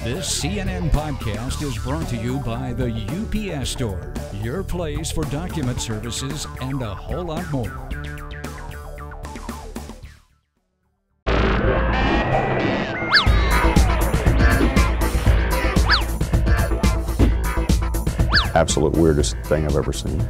This CNN podcast is brought to you by the UPS Store, your place for document services and a whole lot more. Absolute weirdest thing I've ever seen.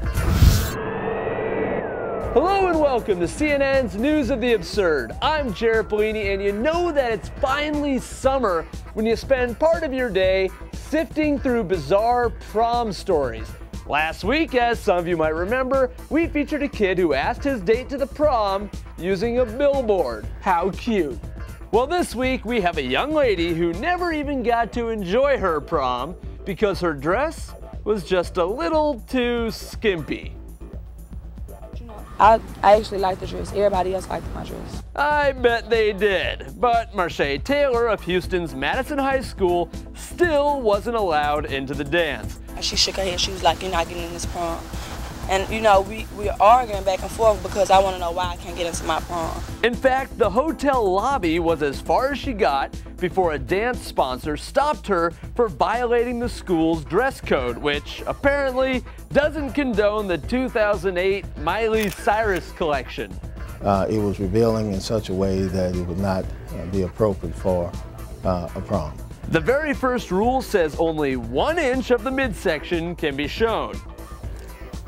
Hello and welcome to CNN's News of the Absurd. I'm Jared Bellini, and you know that it's finally summer when you spend part of your day sifting through bizarre prom stories. Last week, as some of you might remember, we featured a kid who asked his date to the prom using a billboard. How cute. Well, this week we have a young lady who never even got to enjoy her prom because her dress was just a little too skimpy. I actually liked the dress. Everybody else liked my dress. I bet they did. But Marche Taylor of Houston's Madison High School still wasn't allowed into the dance. She shook her head. She was like, "You're not getting in this prom." And you know, we're arguing back and forth because I want to know why I can't get into my prom. In fact, the hotel lobby was as far as she got before a dance sponsor stopped her for violating the school's dress code, which apparently doesn't condone the 2008 Miley Cyrus collection. It was revealing in such a way that it would not be appropriate for a prom. The very first rule says only 1 inch of the midsection can be shown.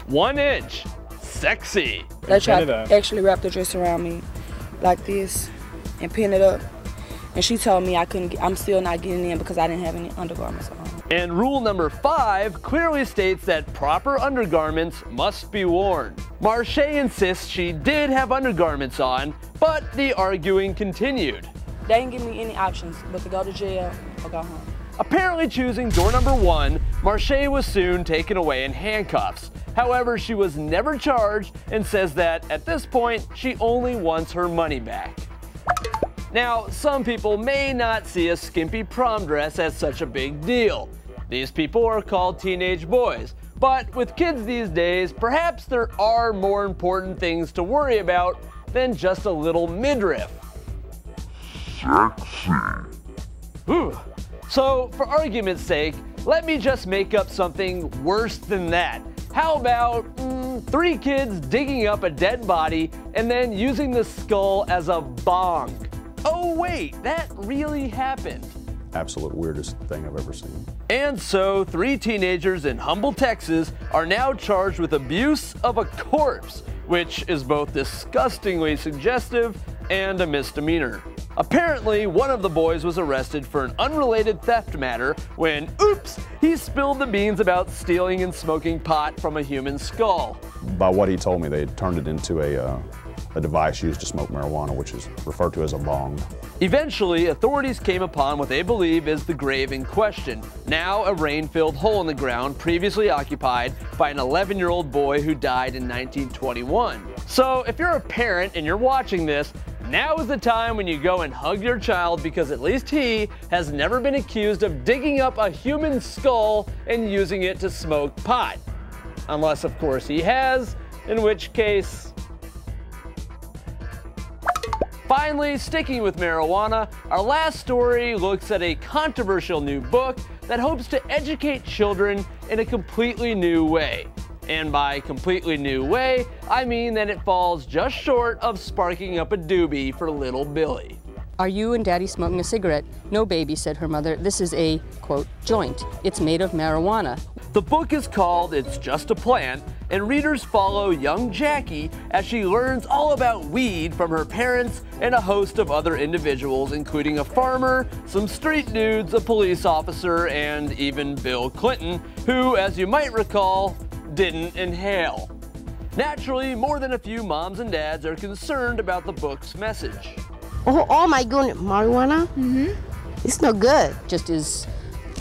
1 inch. Sexy. They tried to actually wrap the dress around me like this and pin it up. And she told me I'm still not getting in because I didn't have any undergarments on. And rule number 5 clearly states that proper undergarments must be worn. Marche insists she did have undergarments on, but the arguing continued. They didn't give me any options but to go to jail or go home. Apparently choosing door number 1, Marche was soon taken away in handcuffs. However, she was never charged and says that at this point, she only wants her money back. Now, some people may not see a skimpy prom dress as such a big deal. These people are called teenage boys. But with kids these days, perhaps there are more important things to worry about than just a little midriff. Sexy. Ooh. So, for argument's sake, let me just make up something worse than that. How about 3 kids digging up a dead body and then using the skull as a bong? Oh wait, that really happened. Absolute weirdest thing I've ever seen. And so 3 teenagers in Humble, Texas are now charged with abuse of a corpse, which is both disgustingly suggestive and a misdemeanor. Apparently, one of the boys was arrested for an unrelated theft matter when, oops, he spilled the beans about stealing and smoking pot from a human skull. By what he told me, they had turned it into a device used to smoke marijuana, which is referred to as a bong. Eventually, authorities came upon what they believe is the grave in question, now a rain-filled hole in the ground previously occupied by an 11-year-old boy who died in 1921. So if you're a parent and you're watching this, now is the time when you go and hug your child because at least he has never been accused of digging up a human skull and using it to smoke pot. Unless, of course, he has, in which case... Finally, sticking with marijuana, our last story looks at a controversial new book that hopes to educate children in a completely new way. And by completely new way, I mean that it falls just short of sparking up a doobie for little Billy. "Are you and Daddy smoking a cigarette?" "No, baby," said her mother. "This is a, quote, joint. It's made of marijuana." The book is called It's Just a Plant, and readers follow young Jackie as she learns all about weed from her parents and a host of other individuals, including a farmer, some street dudes, a police officer, and even Bill Clinton, who, as you might recall, didn't inhale. Naturally, more than a few moms and dads are concerned about the book's message. Oh my goodness, marijuana? It's no good. Just is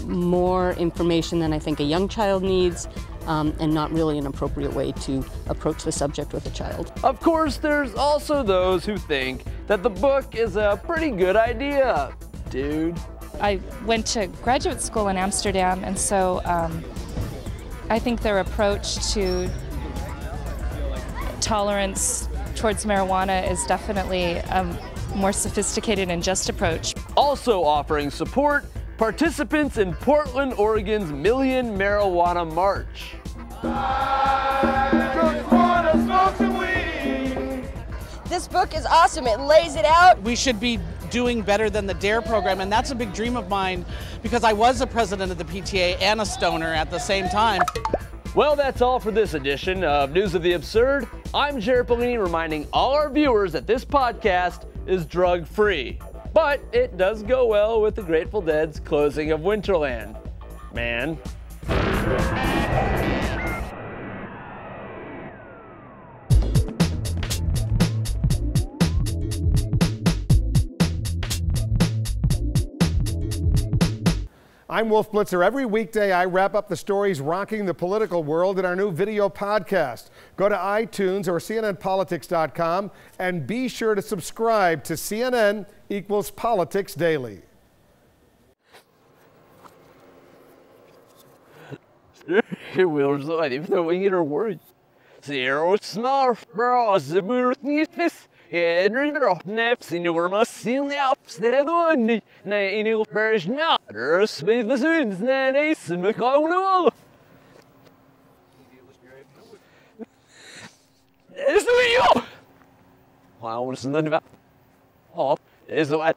more information than I think a young child needs, and not really an appropriate way to approach the subject with a child. Of course, there's also those who think that the book is a pretty good idea, dude. I went to graduate school in Amsterdam, and so I think their approach to tolerance towards marijuana is definitely a more sophisticated and just approach. Also offering support, participants in Portland, Oregon's Million Marijuana March. This book is awesome. It lays it out. We should be doing better than the DARE program, and that's a big dream of mine because I was a president of the PTA and a stoner at the same time. Well, that's all for this edition of News of the Absurd. I'm Jared Bellini, reminding all our viewers that this podcast is drug-free. But it does go well with the Grateful Dead's closing of Winterland. Man. I'm Wolf Blitzer. Every weekday, I wrap up the stories rocking the political world in our new video podcast. Go to iTunes or CNNPolitics.com and be sure to subscribe to CNN Equals Politics Daily. We're throwing it or words. Zero snarf, bros, the birth Henry Naps in your muscle laps that are one. In your parish natter, smith the sins, and ace and McConnell. It's the video! I want to see nothing about. Oh, it's what.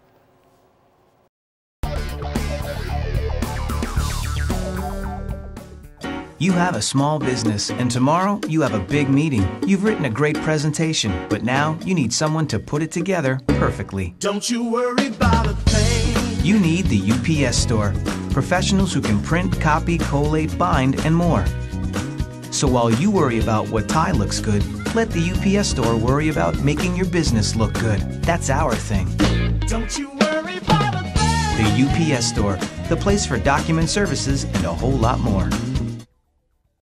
You have a small business, and tomorrow you have a big meeting. You've written a great presentation, but now you need someone to put it together perfectly. Don't you worry about a thing. You need the UPS Store. Professionals who can print, copy, collate, bind, and more. So while you worry about what tie looks good, let the UPS Store worry about making your business look good. That's our thing. Don't you worry about a thing. The UPS Store, the place for document services and a whole lot more.